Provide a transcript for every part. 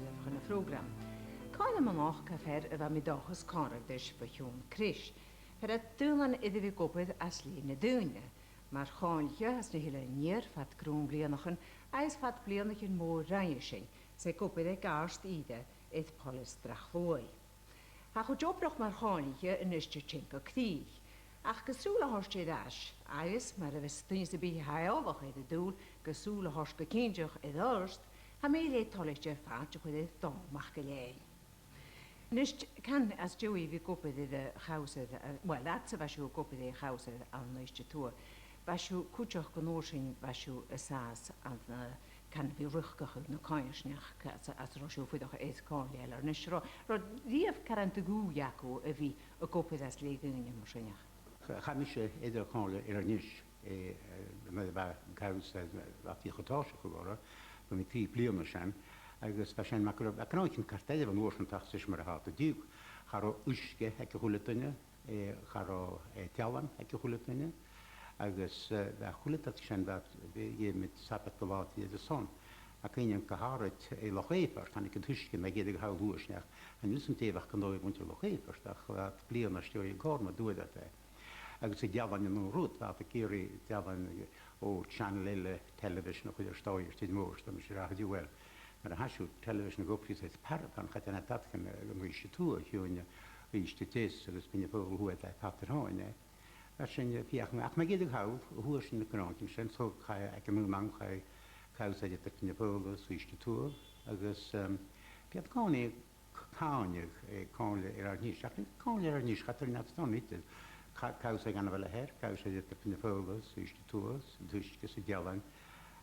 de chun na program. Cáine manach a fer a bheit mi dachas cáireachtais bhiún Cris. Fer a dúman idir bhí gopad as lí na dúine. Mar cháinche as na hiile níor fat grún blianachan, eis fat blianachan mór rhaine sin, sé gopad ag gást ide id polis drachlói. Ha chu jobrach mar cháinche in istir tinka ctí. Ach gosúla horstéid as, eis mar a bheits tunis a bí haábhach idir dúl, gosúla hors go cínteach id orst, ha mé lé toligte fat chud id dámach go léi. Nist can as Joey vi gopad the house well that's a bashu gopad the house an neiste tour. Bashu kuchach gonosin bashu asas an can vi ruchgach na kainsnach as roshu fudach et Comhla nishro ro rief karant gu yako a vi a gopad as legun in moshinach. Chamische idir Comhla nish me ba gaus wat die getasche geworden van die 3 blierne zijn. Agus bheith sin macro a cnáin cartéile an uair an tasis mar a háta dúg, charó uisce ag go chuiletaine, charó tealan ag go chuiletaine, agus bheith chuileta sin bheith mit sapat go bhátaí a son. A cíine go háirit lochéipar, tána go tuisce me géad go háúisneach, an úsam téhach go nóid bhainte lochéipar, ach bheith blian ar steoí gárma dúda é. Agus i dealan in rút, bheith a céirí dealan ó Channel Ile television a chuidir stáir tíd mór, sta me sé rád dúil. Maar de hasje televisie ook is het parapan gaat en dat kan een beetje toe gewoon is het is dus ben je voor hoe het gaat er aan hè als je via ach maar je hou hoe is in de krant in zijn zo ga je ik moet man ga je zeggen dat je voor dus is het toe dus je kan je er niet zeggen kan er niet gaat er niet staan niet ga je zeggen wel her ga je zeggen dat je voor dus is het toe dus je ze jaren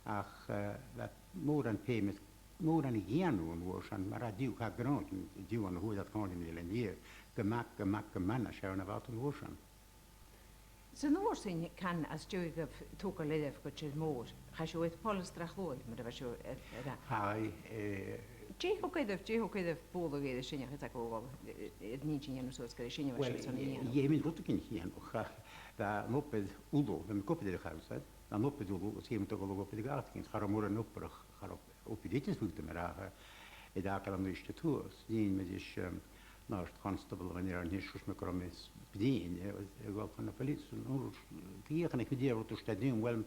ach dat more than payment mór an ghéanú war an mar a dú ha grant dú an hu dat kann in níir gemak manna se an bhá an warsan. Sa nóir sin can as dúig go tóca lideh go til mór, cha seo id polis drachlói mar a bheit seo Déhocaidah bóla géidir sinne chu go ní sin so go sinne Dhéiminn ruta cin chéanú Tá nopid úló me copid chaúsa, a nopid úlú sé go gopid gatcinn char mór an opbrach opidétisúta mar a I dá an nuiste tús. Dín me is nást constable an ar an hisús me go mis bdín gáil chun na police íchan ag déú stadiún well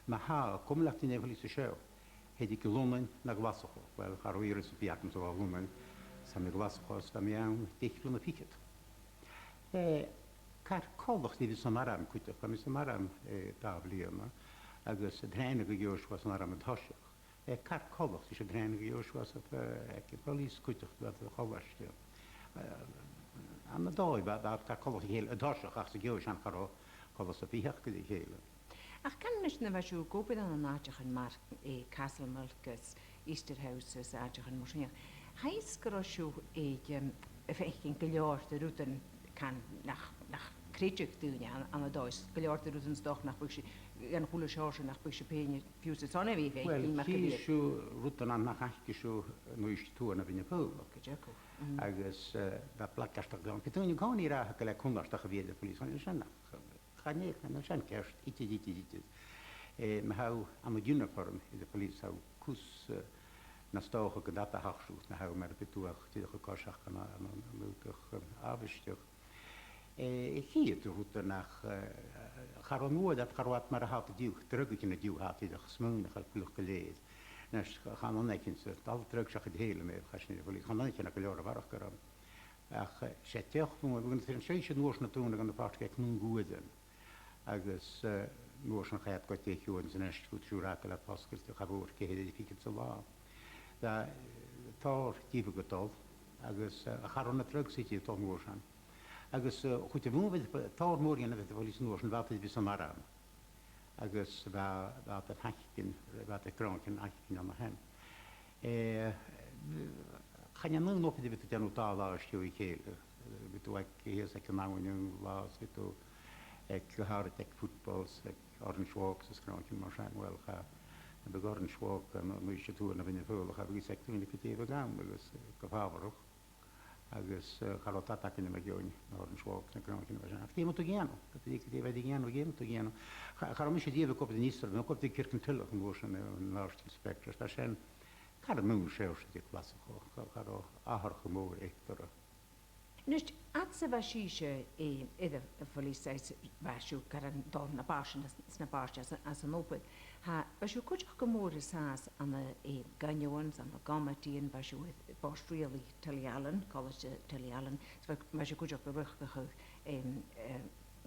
me ha Comhlacht in police seo. Héidir go lumen na glasacho, well chaíir sa piachn so lumen sa me glasachos da mé an déichlú na piket. Car cólacht í san aram cuiteach, a mis san aram dá bliana, agus dréine go gúis was an aram an taiseach. Car cólacht is a dréine go gúis was ag polís cuiteach bheit a chohaiste. An na dói bheit car cólacht héile a taiseach ach sa gúis an charó cólacht a bíheach go héile. Ach can mis na bheisiú gopad an náteach an mar Castle Mulgus, Easterhouses áteach an mosíach. Heis go siú a fecinn go leor de rútan can nach créideach dúine an a dóis, go leor de rútan stoch nach buisi an chula seáse nach buisi péine fiúsa sanna bhí fé. Well, siú rútan an nach aici siú nuist tú an a bhíine púla. Agus bheit placastach gan. Pitúine gáí rá go le chunastach a bhéad a polís an sinna. Chanéach an sin ceist itid. Me ha am a uniform I de police ha kus na stocha go data hachsút na ha mar betúach tíach go cosach an mútach ábhisteach. Chiad rúta nach char an nuad at charwat mar a hat a dúch drugin a dú hat idach smúnach al pluch go léad. Nes chan an ekin se dal drugseach a héle me chasni de police. Chan ekin a go leor a varach goram. Ach sé teocht nú, bhn sé sé nuors na túna an na part geith nún gúden. Agus nuors an chaad goit éisiúin san eistút siúráca le pascailt a chabúr céhéad I ficid sa lá. Tá dífa go dul, agus a charán na trug sítí tá nuors an. Agus chuit a bhúmid tá mór an a bheit a bhil nuors an bhata bhí san maram. Agus bheit a hachcin, bheit a gránkin hachcin an a hen. Chaine nú nópid bit deanú dá láistú I chéile. Bitú ag héas ag náhainú lás, bitú ag goharit ag futballs, ag orange walks, as gránkin mar sein welcha. Be orange walk an muiste tú na bhíine fúlach, a bhí ag túna pitíh gam, agus go fáharach. Agus charotatakin me gjóin orange walk na gránkin mar sein. Tíma tú géanú, tíma bheith géanú, géanú tú géanú. Charom is a díomh coppa níostar, nó coppa kirkin tullach an bhúsan an nárstil spectras, tá sein Har mún séosta de glas har áhar go mór étar. Nust atsa vashisha ida felices vashu karan don na bashan na basha as an oped ha vashu kuchach gomor sas an the ganyons an the gamatian vashu bostrially talialan college talialan so vashu kuchach beruchtige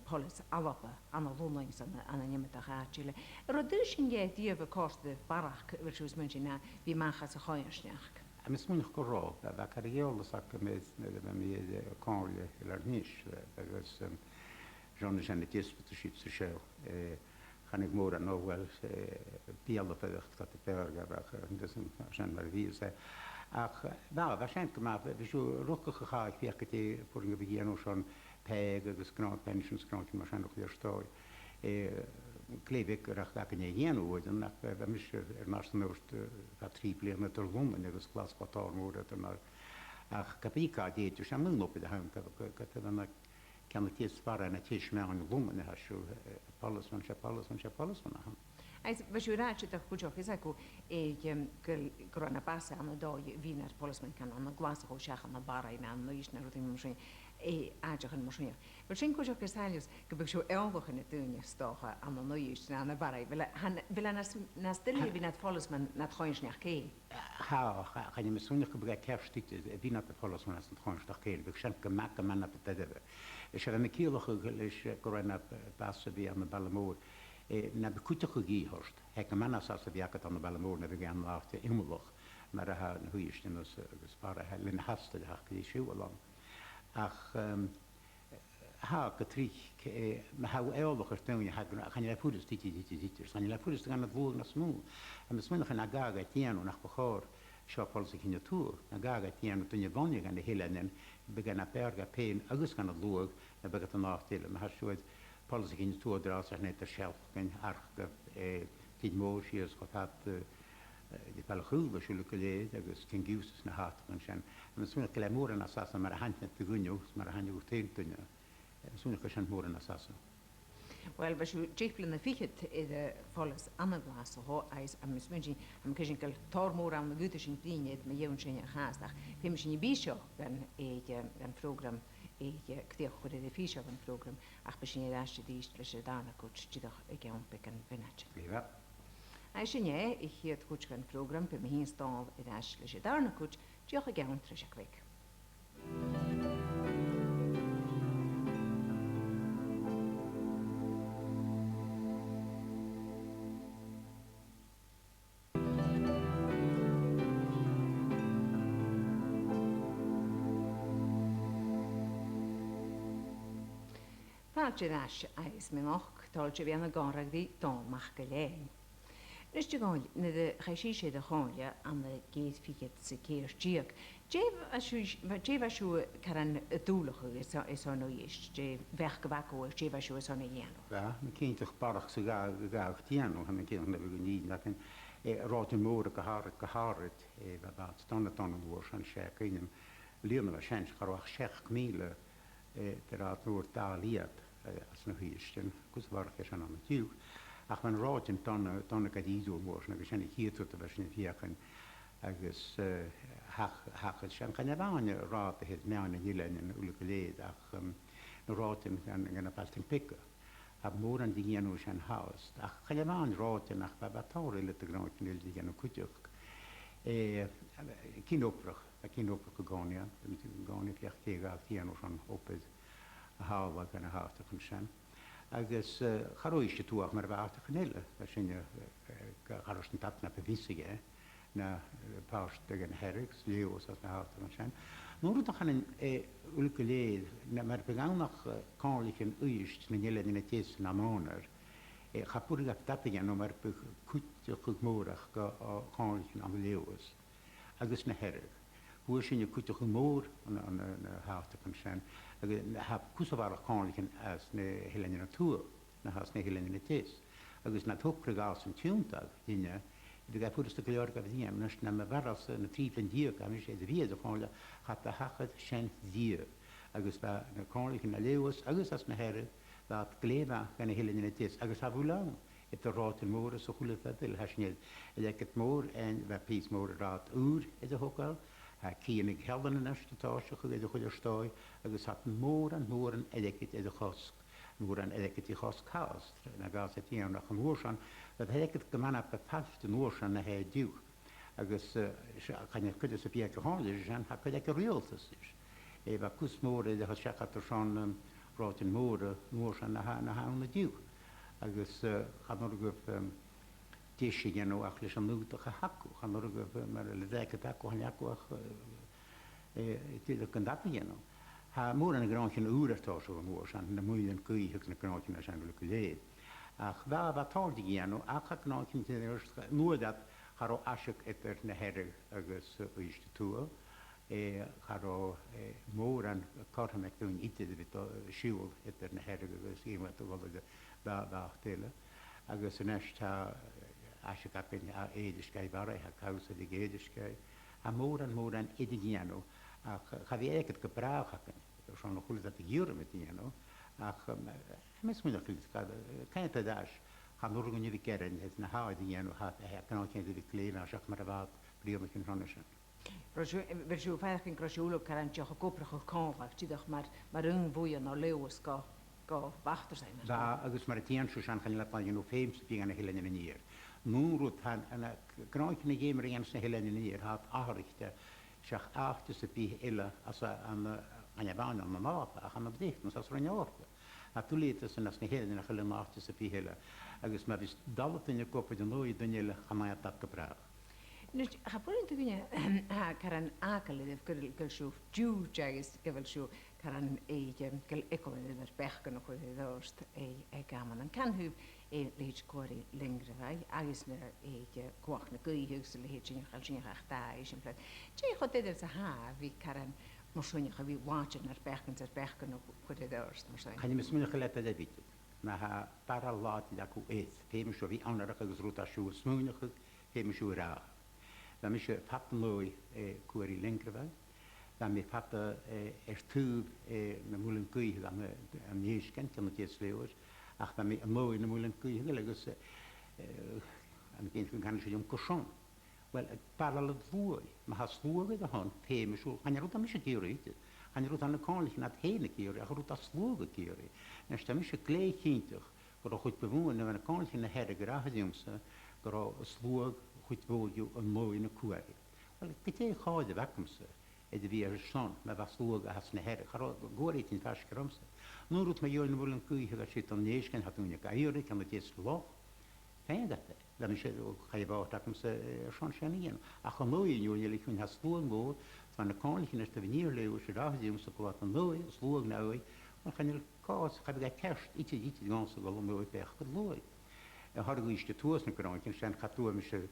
polis alapa an the lonings an the nimeta chile rodushin ye die of course the barak which was mentioned na vi machas a khoyashnach. Mis mun go rá a cargéolas a mé mé Comhla níis agus John sin dispute si sa seo chanig mór an nóhfuil bíala fecht dat berga sin mar ví ach ná bheit sin go bhíú rucha chaáid fiachchatí fu go bhíanú son peig agus grá pensionsráin mar sin chuir stáid. Lévik ach gan dhéanúin nach mis nas nóst trí blianana tar lumen agus glaspatámóra mar ach capíá déidir sem op a ha ceanna tíos far na tíis me an lumen heú Palman se Palman se Palman ha. Eis vasúráte a chuteach is acu grana basa an dó vínar Polsman can an glasó seach an na barai na nuis na ruí mar áideach mar sin. Mar sin chuteach is helios go bh seú ehacha na dúine stácha an na nuis na na barai na stilí hí na Polsman na choinsneach cé. Cha me súnach go bh ceirtí ví na Polman an choinsneach cé, bh sin go me go mena beidir. Is sé me cílacha leis go rainna basa bhí an na Ballamór. Na becuteach gíhorst, he go menas as a bheagat an na Ballamór na bh gan láte imulach mar a ha na huiistin agus bar a lin hasteach í siúlam. Ach ha go trí ha eolach stein chan le púdas tíidir, san le púdas gan na bhór na smú, a mes muach na gaga tíanú nach bechár seopá sa chinne túr, na gaga tíanú dunne bhaine gan na héilenin be gan na berga péin agus gan na luag na begat an nátíile, me hasúid Policy in two draws and net shelf can arc tid mór sias go hat de palchúba siúla go léad agus cin giúsas na hat an sin. An súna go le mór an asasa mar a haintne tugunniugus mar a hainniugus téintúne. Súna go sin mór an asasa. Well, but you cheaply na ficht the follows anna glass ho eis am mismunji am kishin kal tormor am gutishin plinet me jeun sin haastach. Pimshin bisho gan program kteach chu de fisio an program ach besin raste díist leis dána coach tidach gean bekan benat. Lífa. Eis sin é hiad coach gan program pe me hin stal ras leis dána coach tioch gean treach kwik. Páirteas eis minach táilte bhíanana gáragdí dá mach go léin. Nus de gáil na de chaisí sé de cháile an na géad fichiid sa céirstíag. Déhheisiú car an dúlachu is an íist, dé bheith go bhacó déhheisiú is anna dhéanú. Ja, me cínteach barach sa gaach tíanú, ha me cíanach na bh ní lekin ráte mór go hárid bheit stanna bhór an sé cínim líonna a sin charach 6,000 de rád nóir dá líad as na híistin, gus bharach is an tíú. Ach man ráin donna go díú mór, agus sinna hiú a bheit sinna fiachan agus hachad sin chana bháine rád a héad meanna hiilein in ula go léad ach na ráin gan na paltin pica. A mór an dhéanú sin háast. Ach chana bháin ráin ach batáir le a gráin il dhéanú cuiteach. Cínóprach a cínóprach go gáine, gáine fiach céigáil dhéanú san opid a hála gan na háastach an sin. Agus charóiste túach mar bhátach an ile, a sinne charos an tapna pe vísige na páist gan herrigs, léos as na háastach an sin. Nóú a chanin ulca léad, mar begánach cálaichin uist na nile na tées na mánar, chapúr a tapigan nó mar be cuiteach mórach go cálaichin am léos, agus na herrig. Húair sinne cuiteach mór an háastach an sin, ha cúsabharach cálaichin as na hiileine na túr, na has na hiileine na tées. Agus na tupragáil an tiúntag dine, de ga púrasta go leor go bhíam, nus na me bharas na tríplan díag a mis sé de bhíad a cála chat a hachad sin díag. Agus ba na cálaichin na léos, agus as na herrig, dat gléna gan na hiileine na tées, agus ha bhúlán het raad in môre so goeie dat hulle has nie ek het môre en wat pies môre raad uur is er ook al kienig helden in eerste etage geweest goeie stooi agus hat môre en ek het is er gas môre en ek het die gas kaas na gas het hier nog môre dat ek het geman op bepaalde môre na hy duw agus kan ek kunt se pie gehoord is en heb ek realtas is wat kus môre de has chakat schon raad in môre na na duw agus gaan nog op tisje no achlis aan nu te gehakku gaan nog op maar le dek het akku han akku het kan dat nie no ha môre en graantje uur ta so môre san na moeien kui het na graantje na san gelukkig ach wat taal die no ach graantje te eerst nu dat haro ashik eter na herre agus is toe haro môre en karmek doen ite de schiul eter na herre agus iemand te wilde da tele agus nesta ashik apin ediskai bara ha kausa de ediskai a môre en idiano ach have ek het gebraach haken schon nog goed dat ik hier met die no ach mes moet ik kan het daas gaan nog niet keren het na ha die no ha kan ook niet de klein als ik maar wat prima kan hansen Versu feichin grasúlo caran teach goprach Comhla tí mar un bhuia ná leos go bachtar sein. Da agus mar tían sú san chan lepá no féims bí an heile in níir. Nún rút han an gráinna géimar an na heile in níir hat árichte seach áchtas sa bí eile as an bhain an mápa a chan bdéchtnas as ranneorpa. A tú létas an as na heile na heile áchtas sa bí heile agus mar vis dalatain gopa den nóí duile chamai dat gebraach. Nus hapurin tu gine caran akalid gilsú dú jagus gilsú caran gil ecolin in bechgan chu dóst gaman an canhu leid cori lingre vai agus na cuach na guihugs le héin chalsin achta is in plek. Tí chod idir sa ha vi caran marsunne a vi watchin bechgan chu dóst mar. Kan je mis gelette de bit. Na ha paralaat dat ku féim so vi anach agus ruta siú smúnach féim siú ra. Dan is je patten looi koeri linkerweg. Dan met patten toe na moeilijk kuie dan een neus kent kan het je sleeuws. Ach dan met een mooi na moeilijk kuie gelukkig aan het eind kan je jong koson. Wel het parallel voer, maar has voer de hand theme zo. Kan je roet dan misschien keer uit. Kan je roet aan de kant naar het hele keer. Je roet als voer keer. En stem is je klein kindje. Voor goed bewonen en een kant naar herre graag jongens. Voor sloeg goed woordje een mooie koer. Wel het is gewoon de wakkomse. Het weer zo'n, maar was sloeg als een herre. Goor het in vast kromse. Nu roet me jullie wel een koe dat je dan nees kan had toen je kan kan het je sloeg. Fijn dat. Dan is het ook ga je wel dat ze zo'n schenien. Ach een mooie jullie kunnen het sloeg woord van de kant is te wanneer leeuwen ze daar zien ze wat een mooie sloeg nou. Maar kan je kaas heb ik kerst iets ganse wel een mooie weg gelooi. Har ik iets te toos naar krantje zijn gaat toe met ze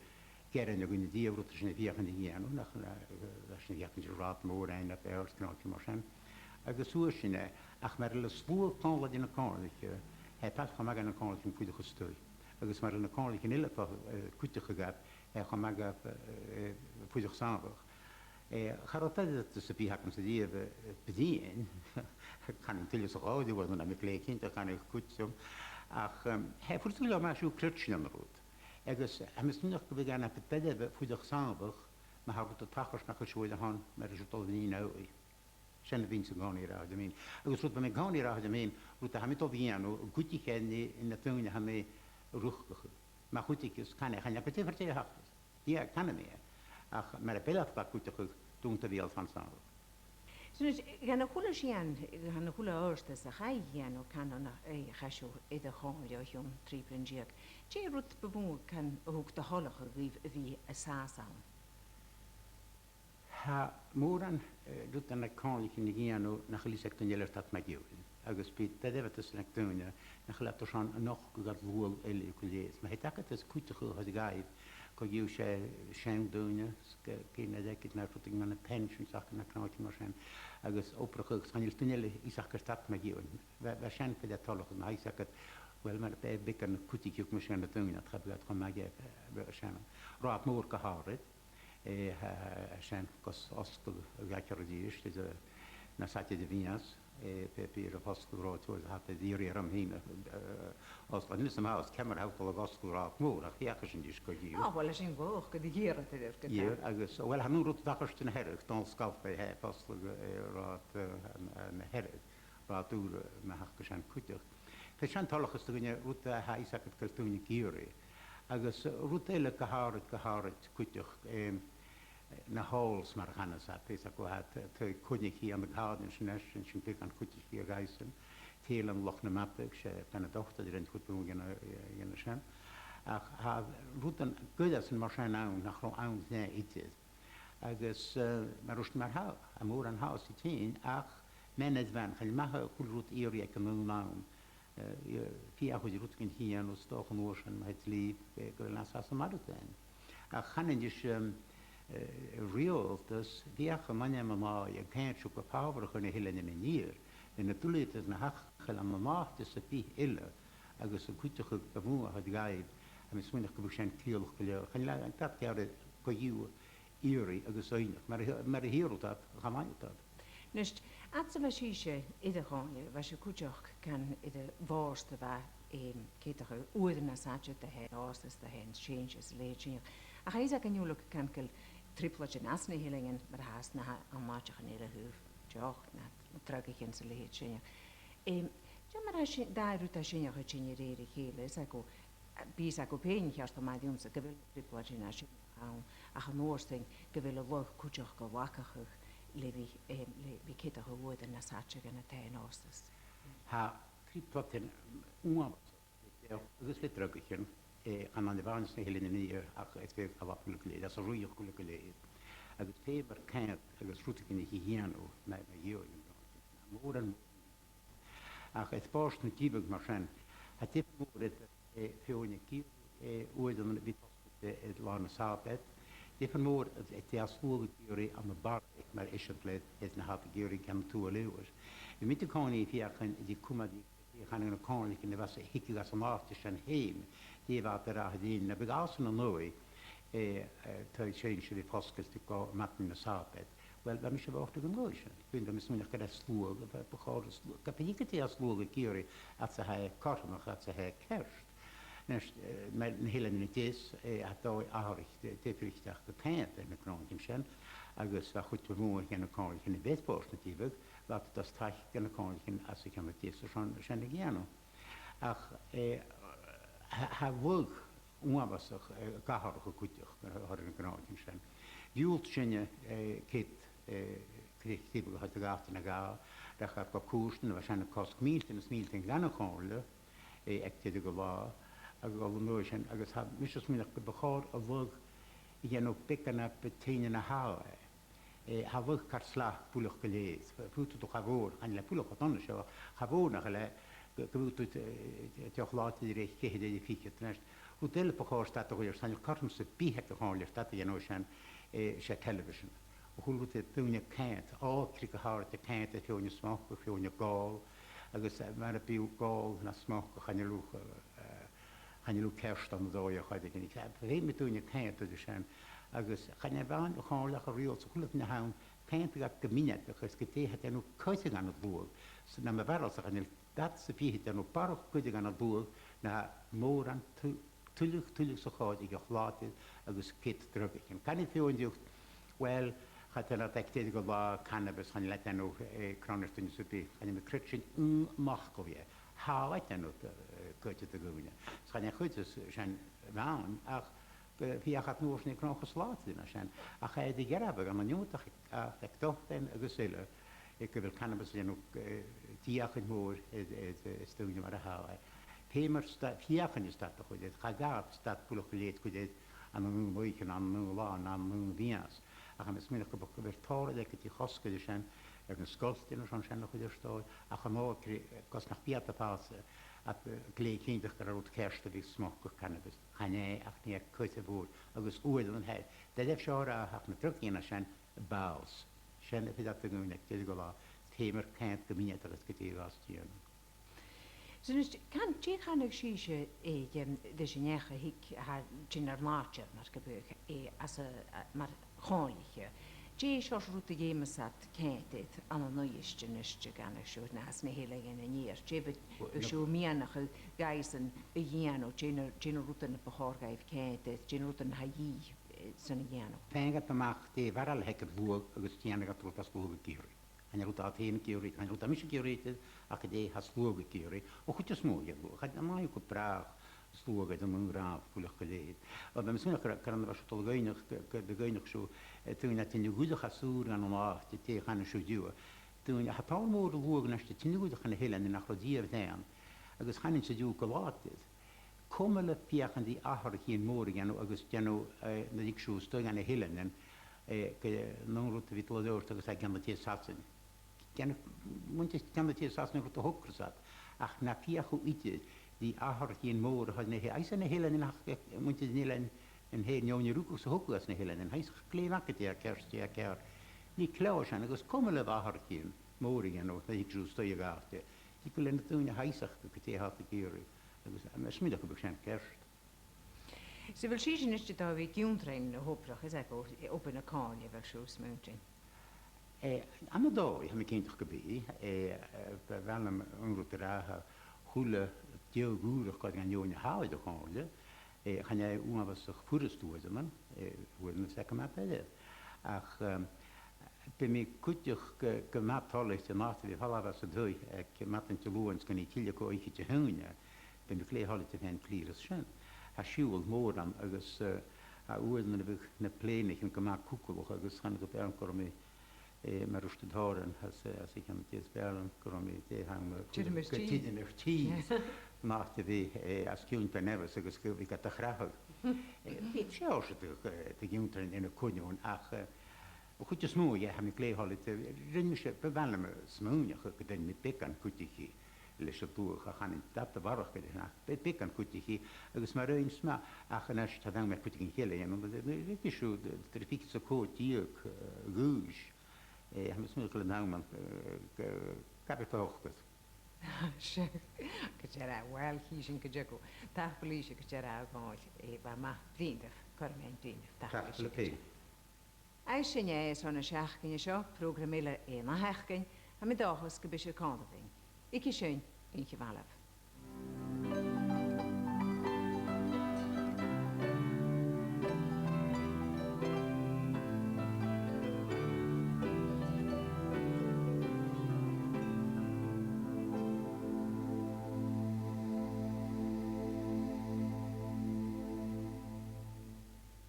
keren in die route zijn vier van die jaar nog dat is niet echt raad mooi en dat eerst krantje maar zijn. Ik zoek je ach maar de spoor kan wat in een krantje. Hij pas van mij een krantje voor de gestooi. Ik is maar een krantje in hele kutte gegaan. Hij kan mij voor zichzelf. Gaat altijd dat ze bij hakken ze die bedienen. Kan natuurlijk zo oud worden dan met klein dan kan ik goed zo. Ach, hij voelt maar zo krutschen aan de rood. Hij is nog begaan op het bedden voor zichzelf, maar hij wordt het takkers naar geschoten gaan, maar is het al niet nou. Zijn de winsten gaan hier uit de min. Ik is bij mij gaan hier uit de min, roet hij met al die aan, goed ik in de tuin hij mij rug. Maar goed ik is kan hij gaan je vertellen hard. Ja, kan hij meer. Ach, maar de pilaf wat goed ik doen te veel van zelf. Dus gaan goede zien, gaan goede oorsten, ze gaan hier nog kan dan gasje in de gang jong trippeltje. Je roet bewoon kan ook de hallige wie een saasam. Ha, morgen doet dan de kans in de giano naar gelisek ten jelle stad MacLeod. Agus bit dat even te selecteren, naar gelat er zo'n nog dat woel elikulees. Maar het akket is goed te goed als ik kan je schenk doen, kunnen dat ik naar voeting met een pensioen zaken naar knaltje maar zijn. Agus oprecht gaan je ten jelle is ik stad MacLeod. We zijn voor dat tolle, maar ik zeg het. Wel maar bij bikken kutie ook misschien dat doen, dat heb ik gewoon maar zijn. Raad moer gehouden. Zijn kos als gekerdisch, dus na zat je de winas. Pepe of Hospital was had the year am heen als dan is maar camera out the Hospital raad moor dat ja gezien is kan je Ah, wel eens in woog, die gieren te durven. ja agus wel han rot dagers ten herrig dan skaf bij hij Hospital raad en herrig raad door me ha gezien kutter het zijn tallig gestugne rot hij zegt het kultuur giere agus rot hele gehaard kutter na halls mar hannes at is go hat te kunnig hier aan de garden nation sin pik an kutig hier reisen telen loch na mapik se ben dochter die in goed doen in zijn ach ha routen good as in marchen aan nach aan ne it is agus mar rust mar ha amor an haus die ach men het van gel mag kul roet area kan naam via goed roet kan hier no stoch motion het lief go las as marten ach han is real dus die gemanje mama je kan zo op power kunnen hele in manier en natuurlijk is na hach gel mama dus het die ille agus een goede gevoel had gaib en misschien nog gebruiken kiel geleur gela dat jaar ko you eerie agus einig maar hier dat gaan dat Nust, at ze wasje ieder ganje was je kujach kan ieder worste waar ketige oorden na satje te hen oosters te hen changes leedje ach hij zeggen jullie kan kel tripletje nasne hillingen maar haast na aan maatje gaan hele hoef joch na terug in zijn leedje ja maar als je daar doet als je je genereren hele zago bisa go pen hier sta maar die ons gewil tripletje nasje ach noorsting gewil log kujach go wakker levi keta hoorde na satje gaan te hen oosters ha triplaten dus het teruggaan aan de waanste hele manier ach het weer wat gelukkig dat is roeig gelukkig het fever kan het roet in die hier met jou moren ach het post met die machine het heeft het veel een keer ooit dan wit het lange saapet die vermoor het is voor theorie aan de bar maar is het is een halve keer kan toe lewers we moeten kan niet via die kuma die gaan in een koningin in de was hikke gas maartjes en heem die wat er hadden na begasen en nooit te change die foskes te go met in de saapet wel we moeten wel te genoeg zijn ik vind dat misschien nog dat sloeg dat begonnen ik heb hier het als sloeg keer als hij kort nog als hij kerst nes met een hele netjes had hij aardig de vliegtuig gekend in de koningin agus a goed bewoon in de koningin in Westpost natuurlijk wat dat trach in de koningin als ik met deze schon gerne ach ha wolk onwasig kaharige goedje hadden een koningin zijn jultje kit kreeg die had gehad na ga dat gaat op koersen waarschijnlijk kost milte dan gewoon ik dit gewa agus notion agus ha mis min begaar a wolk je no pikken op betenen na ha ha wolk karsla pulig gelees voet toch gewoon en la pulig wat anders zo gewoon naar gele gevoet het toch laat die recht die fietje tenest hotel begaar staat toch weer zijn karms te bi het gewoon ligt dat je notion se television hoe het toen je kent al klikke hard te kent het je smaak of je goal agus maar op je goal na smaak gaan je look gaan je ook kerst aan de dode gaat ik niet heb geen met toen je kent dus zijn agus gaan je wel gewoon lekker real zo goed naar hem kent dat gemeente dat gete het en ook keuze aan het boer zo naar wel zo gaan dat ze het en ook paar keuze aan het boer naar moran tulig zo gaat ik laat agus kit terug ik kan niet veel in wel gaat er dat ik cannabis gaan laten ook chronisch in de gaan je met christian mag weer how I dan ook keuze te doen. Dus gaan je goed zijn waan, ach via gaat nu niet nog geslaagd zijn. Ach hij die hebben, maar nu toch ik toch en gezellen. Ik wil cannabis en ook die jaar moor is toen je maar houden. Pemer staat via is dat toch goed. Gaat staat pulig geleerd goed aan een week en aan een laan aan een wiens. Ach hij misschien nog weer toren dat het die gasten zijn. Een skolst in zo'n zijn nog weer staan. Ach maar kost nog Pieta passen. At gleichhindig rood kerst die smaken cannabis. Gaan je echt niet keuze voor. Agus oordelen hij. Dat heeft zo raar met druk in zijn baals. Zijn dat dat doen ik dit gela. Themer kent gemeente dat het hier was hier. Så nu kan je gaan ik zie de genege hik haar genermaatje maar gebeuren als maar gewoon Dé seos rúta dhémasat céad an an nuiste nuiste ganna siú nás na héile in níir. Dé siú mianach gaisan a dhéanú déna rúta na bethorgaibh céad, déna rúta na haí sanna dhéanú. Fengat amach dé varal hekket lúg agus tíana gat rúta slúga gíri. Hann rúta á téna gíri, hann rúta mis gíri ach dé has slúga gíri, og chutte smója lúg. Had na mai go brach slúga den mun raf púlach goléid. Og beim sunna karan var tol gainig de gainig so tuna tin gude hasúr an á te hanna so dúa. Tuna hat tal mór lúg næste tin gude hanna helen nach rodíir déan. Agus hannin se dú goláted. Comhla piachan die ahar hien morgen agus jano na dik so stoi an helen ke non rut vit lodor agus gan de satsen. Gan munt gan de satsen rut hokrasat. Ach na piachu ite die ahar hien mor had ne eisen helen nach munt nilen en he jonge rukus hoklas ne helen en heis kleinaket der kerst ja ker. Ni klaus an agus Comhla ahar hien morgen og na dik so stoi gaarte. Ik wil in toen heisach ke te hat geure. Dus smiddag heb ik zijn kerst. Ze wil zien is dat we giuntrein hopelijk is ook op een kaanje wel zo smuntje. Aan de dag heb ik kinderen gebeden. We willen ongeveer goede deelgoedig kan gaan jongen houden gaan. Gaan jij was zich voorstellen man. Hoe het zeggen maar bij. Ach, bij mij kuttig gemaakt al is de nacht die vallen was het doei. Ik maak een te loons kan niet heel goed iets doen. Ben ik leeg al te van klieres zijn. Hij schuwelt morgen agus oorden heb ik een plenig en gemaakt koekelig agus gaan het op een korme maar rust het horen als ik hem het bellen korme te hangen. Tien er tien. Nacht de als kind ben nervus agus ik had te graag. Ik zou het de kinderen in een konjon ach. Goed is mooi, heb ik leeg al te rinnische bewellen me smoonje gedaan met bekken koetje. Leis tú gaan in dat de warch be nach bekan kutihi agus mar eens ma achnas tadang me kutin hele en de pishu de trafik so ko tiek guj hem smul kle man kapitocht Chef, kjera wel hiesin kjeko. Tag polisie kjera gaan ba ma vrienden, kormen vrienden. Tag polisie. Ai sinne sonna schachkin sjo programmele na hachkin, en met dagens gebische kanding. Ik is schön, eentje 12.